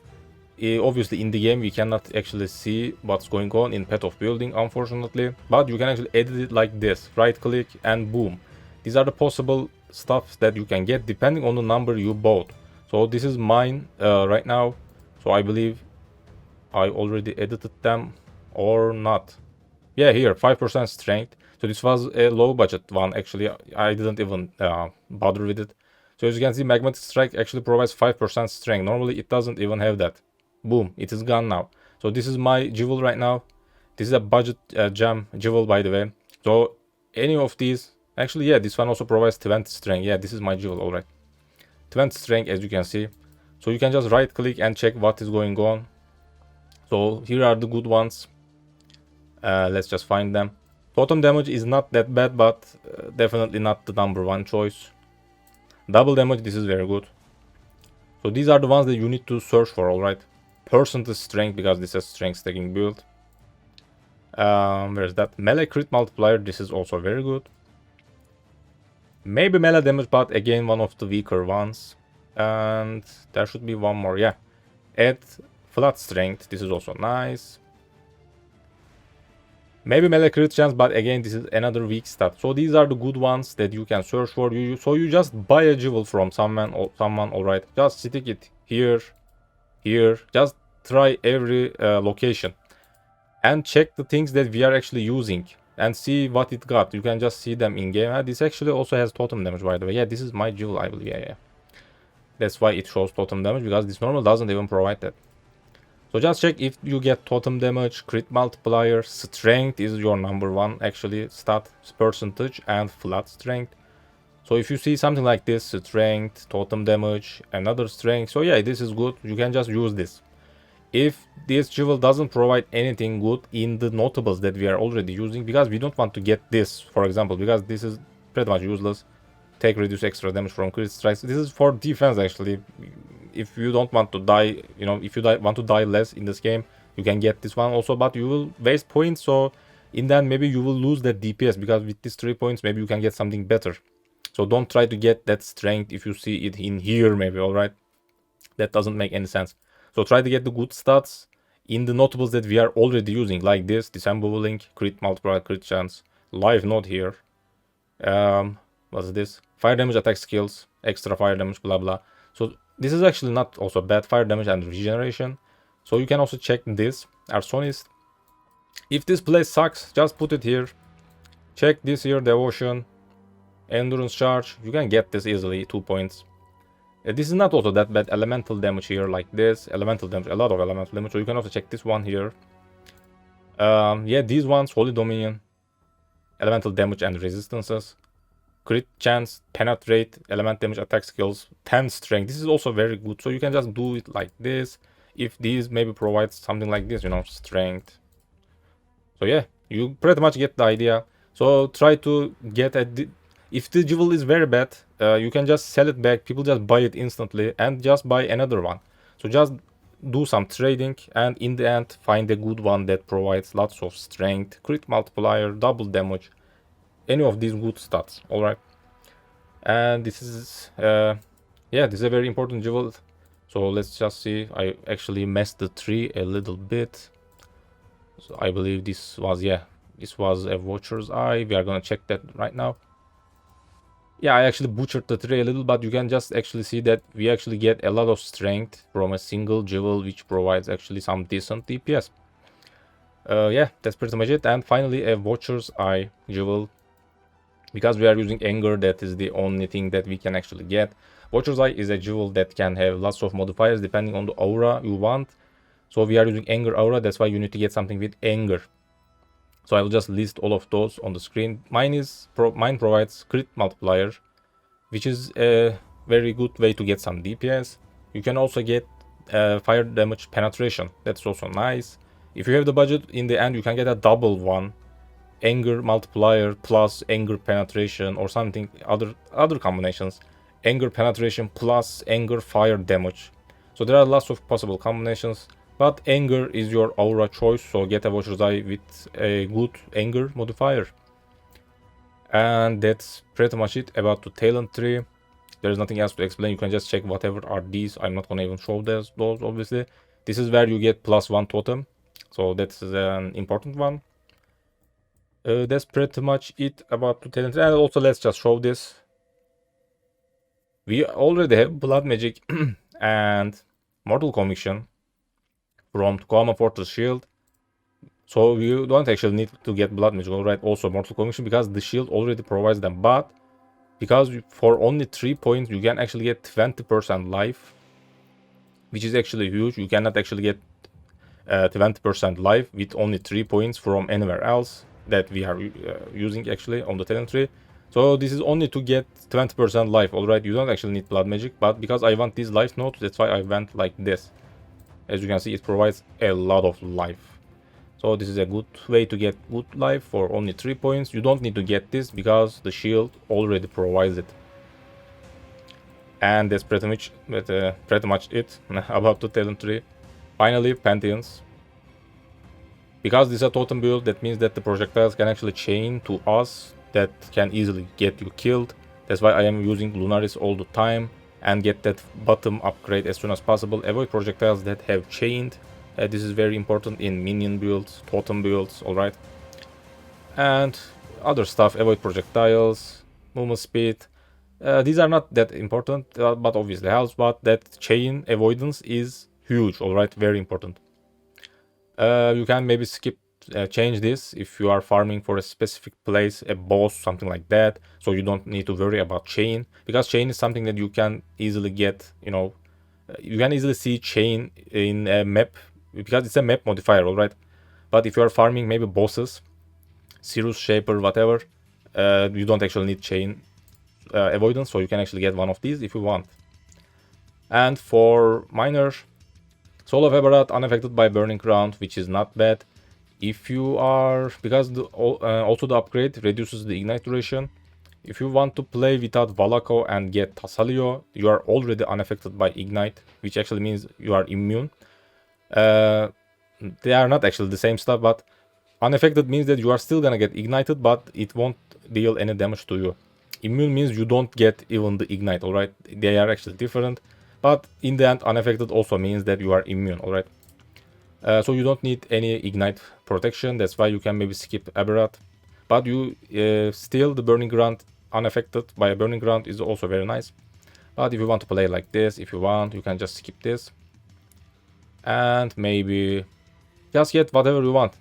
obviously in the game we cannot actually see what's going on in path of building, unfortunately, but you can actually edit it like this, right click and boom. These are the possible stuff that you can get depending on the number you bought. So this is mine right now, so I believe I already edited them or not. Yeah, here 5% strength. So this was a low budget one actually. I didn't even bother with it. So as you can see, Magmatic Strike actually provides 5% strength. Normally it doesn't even have that. Boom, it is gone now. So this is my jewel right now. This is a budget gem jewel, by the way. So any of these Actually, yeah, this one also provides 20 strength. Yeah, this is my jewel, alright. 20 strength, as you can see. So you can just right click and check what is going on. So here are the good ones. Let's just find them. Totem damage is not that bad, but definitely not the number one choice. Double damage, this is very good. So these are the ones that you need to search for, alright. Percentage strength, because this is strength stacking build. Where's that? Melee crit multiplier, this is also very good. Maybe melee damage, but again one of the weaker ones. And there should be one more, yeah. Add flat strength, this is also nice. Maybe melee crit chance, but again this is another weak stat. So these are the good ones that you can search for. So you just buy a jewel from someone, alright. Just stick it here, here. Just try every location. And check the things that we are actually using. And see what it got. You can just see them in game. This actually also has totem damage, by the way. Yeah, this is my jewel, I believe. Yeah. That's why it shows totem damage, because this normal doesn't even provide that. So just check if you get totem damage, crit multiplier, strength is your number one actually stat percentage, and flat strength. So if you see something like this, strength, totem damage, another strength, so yeah, this is good. You can just use this. If this jewel doesn't provide anything good in the notables that we are already using, because we don't want to get this, for example, because this is pretty much useless. Take reduce extra damage from crit strikes. This is for defense actually. If you don't want to die, you know, if you want to die less in this game, you can get this one also, but you will waste points. So in that, maybe you will lose that DPS, because with these 3 points, maybe you can get something better. So don't try to get that strength if you see it in here, maybe, alright? That doesn't make any sense. So try to get the good stats in the notables that we are already using, like this, disemboweling, crit multiplier, crit chance, live node here. What's this? Fire damage, attack skills, extra fire damage, blah blah. So this is actually not also bad, fire damage and regeneration. So you can also check this, Arsonist. If this place sucks, just put it here. Check this here, devotion, endurance charge. You can get this easily, 2 points. This is not also that bad. Elemental damage here, like this. Elemental damage, a lot of elemental damage. So you can also check this one here. Yeah, these ones, Holy Dominion, elemental damage and resistances. Crit chance, penetrate, element damage, attack skills, 10 strength. This is also very good. So you can just do it like this. If these maybe provide something like this, you know, strength. So yeah, you pretty much get the idea. So try to get if the jewel is very bad, you can just sell it back. People just buy it instantly and just buy another one. So just do some trading, and in the end find a good one that provides lots of strength, crit multiplier, double damage, any of these good stats. All right, and this is yeah, this is a very important jewel. So let's just see. I actually messed the tree a little bit. So I believe this was, yeah, this was a Watcher's Eye. We are gonna check that right now. Yeah, I actually butchered the tree a little, but you can just actually see that we actually get a lot of strength from a single jewel, which provides actually some decent DPS. Yeah, that's pretty much it. And finally, a Watcher's Eye jewel. Because we are using Anger, that is the only thing that we can actually get. Watcher's Eye is a jewel that can have lots of modifiers depending on the aura you want. So we are using Anger aura, that's why you need to get something with Anger. So I will just list all of those on the screen. Mine provides crit multiplier, which is a very good way to get some DPS. You can also get fire damage penetration. That's also nice. If you have the budget, in the end you can get a double one. Anger multiplier plus anger penetration, or something, other combinations. Anger penetration plus anger fire damage. So there are lots of possible combinations. But anger is your aura choice, so get a Watcher's Eye with a good anger modifier. And that's pretty much it about the talent tree. There is nothing else to explain. You can just check whatever are these. I'm not gonna even show those obviously. This is where you get +1 totem, so that's an important one. That's pretty much it about the talent tree. And also let's just show this. We already have Blood Magic and Mortal Conviction from Tucumã Fortress Shield. So you don't actually need to get Blood Magic, alright, also Mortal Conviction, because the shield already provides them. But because for only 3 points you can actually get 20% life, which is actually huge. You cannot actually get 20% life with only 3 points from anywhere else that we are using actually on the talent tree. So this is only to get 20% life, alright? You don't actually need blood magic, but because I want these life nodes, that's why I went like this. As you can see, it provides a lot of life. So this is a good way to get good life for only 3 points. You don't need to get this because the shield already provides it. And that's pretty much it about the talent tree. Finally, Pantheons. Because this is a totem build, that means that the projectiles can actually chain to us that can easily get you killed. That's why I am using Lunaris all the time and get that bottom upgrade as soon as possible. Avoid projectiles that have chained. This is very important in minion builds, totem builds, alright. And other stuff, avoid projectiles, movement speed. These are not that important, but obviously helps, but that chain avoidance is huge, alright, very important. You can maybe skip, change this if you are farming for a specific place, a boss, something like that, so you don't need to worry about chain, because chain is something that you can easily get, you know, you can easily see chain in a map, because it's a map modifier, alright? But if you are farming maybe bosses, Cirrus, Shaper, whatever, you don't actually need chain avoidance, so you can actually get one of these if you want. And for miner, Soul of Eberhard unaffected by Burning Ground, which is not bad. If you are, because also the upgrade reduces the ignite duration. If you want to play without Valako and get Tassalio, you are already unaffected by ignite, which actually means you are immune. They are not actually the same stuff, but unaffected means that you are still gonna get ignited, but it won't deal any damage to you. Immune means you don't get even the ignite, alright? They are actually different. But in the end, unaffected also means that you are immune, alright? So you don't need any ignite protection. That's why you can maybe skip Aberrat. But you still, the Burning Ground unaffected by a Burning Ground is also very nice. But if you want to play like this, if you want, you can just skip this. And maybe just get whatever you want.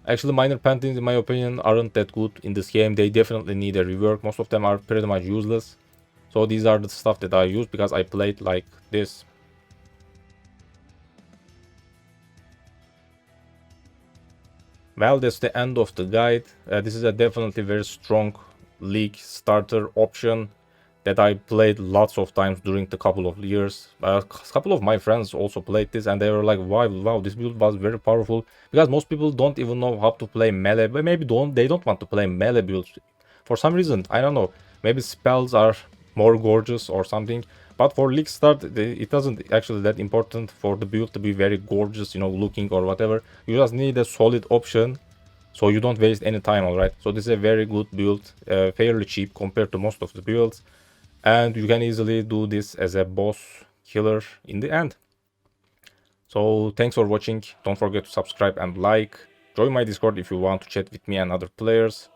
Actually, minor Pantheons, in my opinion, aren't that good in this game. They definitely need a rework. Most of them are pretty much useless. So these are the stuff that I use because I played like this. Well, that's the end of the guide. This is a definitely very strong league starter option that I played lots of times during the couple of years. A couple of my friends also played this and they were like, wow, this build was very powerful. Because most people don't even know how to play melee, but maybe they don't want to play melee builds. For some reason, I don't know. Maybe spells are more gorgeous or something, but for league start it doesn't actually that important for the build to be very gorgeous, you know, looking or whatever. You just need a solid option so you don't waste any time, alright? So this is a very good build, fairly cheap compared to most of the builds, and you can easily do this as a boss killer in the end. So thanks for watching. Don't forget to subscribe and like. Join my Discord if you want to chat with me and other players.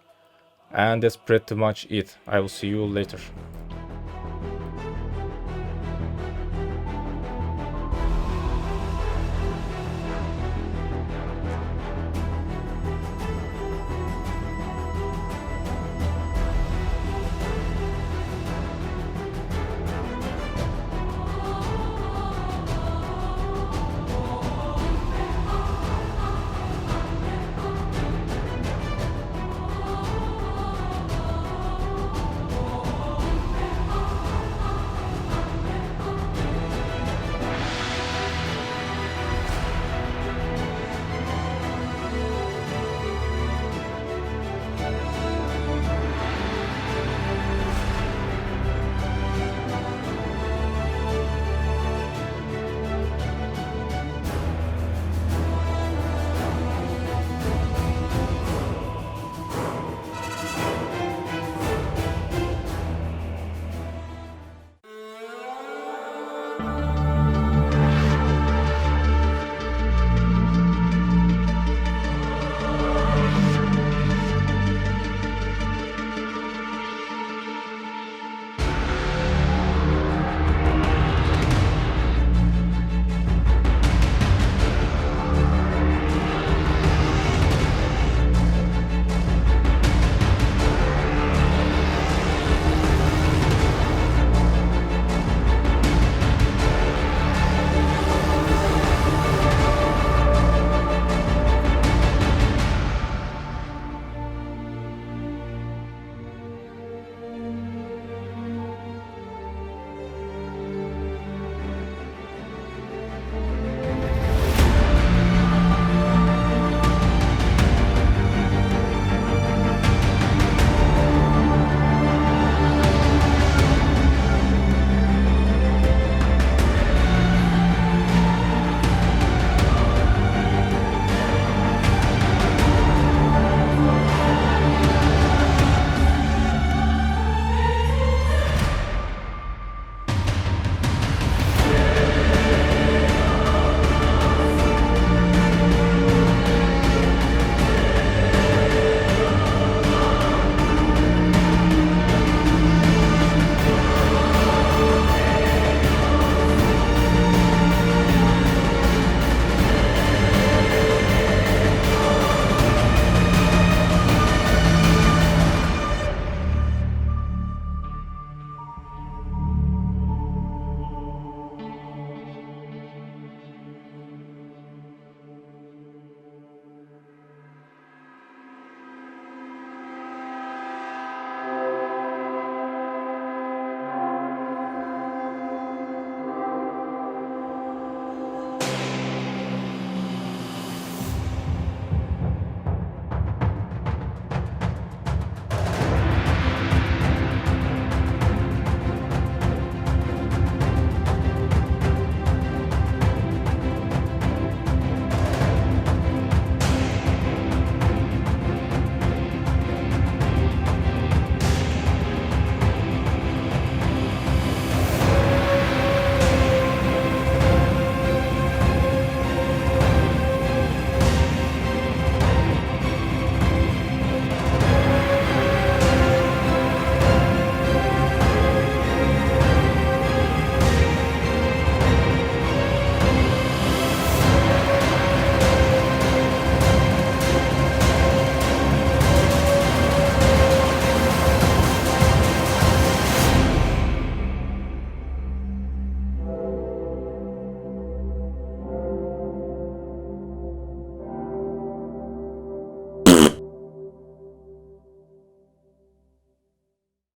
And that's pretty much it. I will see you later.